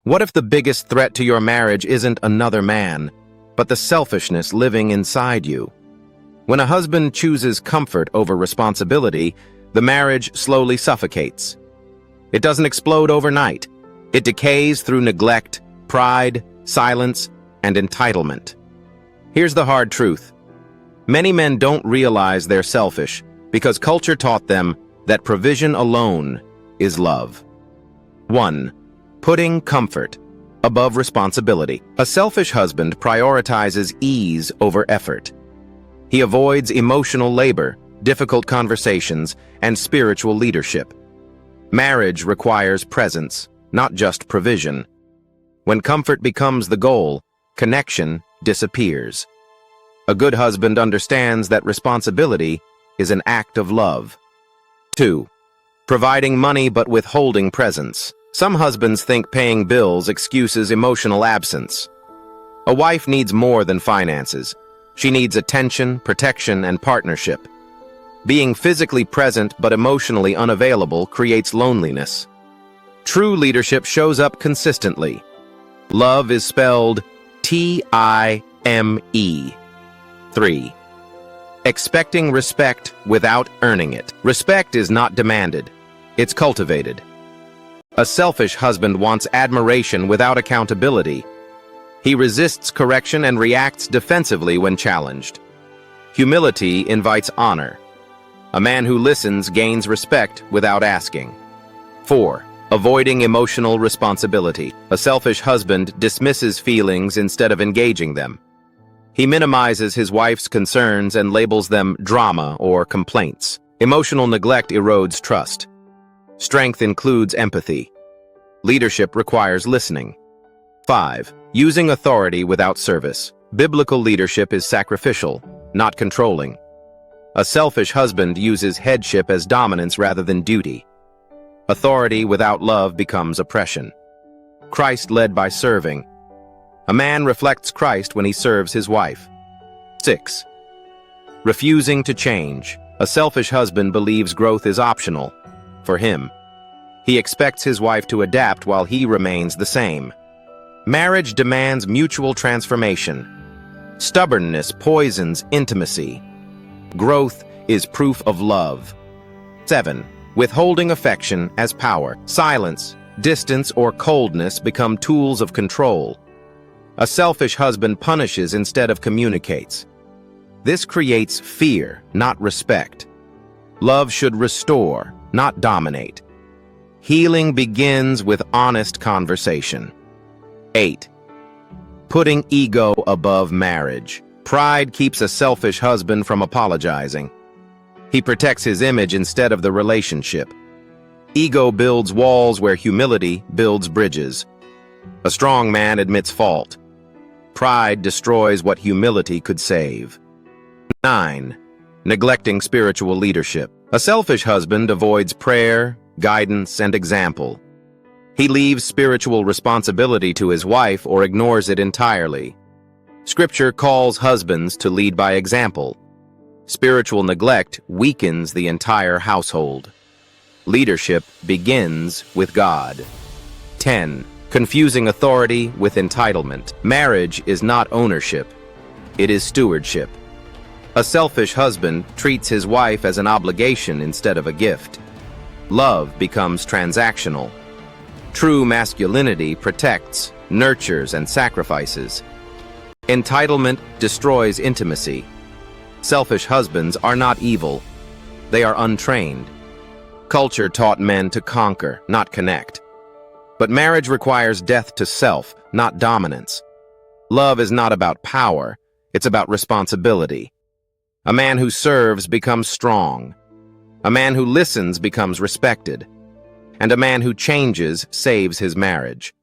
What if the biggest threat to your marriage isn't another man, but the selfishness living inside you? When a husband chooses comfort over responsibility, the marriage slowly suffocates. It doesn't explode overnight. It decays through neglect, pride, silence, and entitlement. Here's the hard truth. Many men don't realize they're selfish because culture taught them that provision alone is love. 1. Putting comfort above responsibility. A selfish husband prioritizes ease over effort. He avoids emotional labor, difficult conversations, and spiritual leadership. Marriage requires presence, not just provision. When comfort becomes the goal, connection disappears. A good husband understands that responsibility is an act of love. 2. Providing money but withholding presence. Some husbands think paying bills excuses emotional absence. A wife needs more than finances. She needs attention, protection, and partnership. Being physically present but emotionally unavailable creates loneliness. True leadership shows up consistently. Love is spelled T-I-M-E. 3. Expecting respect without earning it. Respect is not demanded. It's cultivated. A selfish husband wants admiration without accountability. He resists correction and reacts defensively when challenged. Humility invites honor. A man who listens gains respect without asking. 4. Avoiding emotional responsibility. A selfish husband dismisses feelings instead of engaging them. He minimizes his wife's concerns and labels them drama or complaints. Emotional neglect erodes trust. Strength includes empathy. Leadership requires listening. 5. Using authority without service. Biblical leadership is sacrificial, not controlling. A selfish husband uses headship as dominance rather than duty. Authority without love becomes oppression. Christ led by serving. A man reflects Christ when he serves his wife. 6. Refusing to change. A selfish husband believes growth is optional. For him, he expects his wife to adapt while he remains the same. Marriage demands mutual transformation. Stubbornness poisons intimacy. Growth is proof of love. 7. Withholding affection as power. Silence, distance, or coldness become tools of control. A selfish husband punishes instead of communicates. This creates fear, not respect. Love should restore, not dominate. Healing begins with honest conversation. 8. Putting ego above marriage. Pride keeps a selfish husband from apologizing. He protects his image instead of the relationship. Ego builds walls where humility builds bridges. A strong man admits fault. Pride destroys what humility could save. 9. Neglecting spiritual leadership. A selfish husband avoids prayer, guidance, and example. He leaves spiritual responsibility to his wife or ignores it entirely. Scripture calls husbands to lead by example. Spiritual neglect weakens the entire household. Leadership begins with God. 10. Confusing authority with entitlement. Marriage is not ownership. It is stewardship. A selfish husband treats his wife as an obligation instead of a gift. Love becomes transactional. True masculinity protects, nurtures, and sacrifices. Entitlement destroys intimacy. Selfish husbands are not evil. They are untrained. Culture taught men to conquer, not connect. But marriage requires death to self, not dominance. Love is not about power, it's about responsibility. A man who serves becomes strong. A man who listens becomes respected. And a man who changes saves his marriage.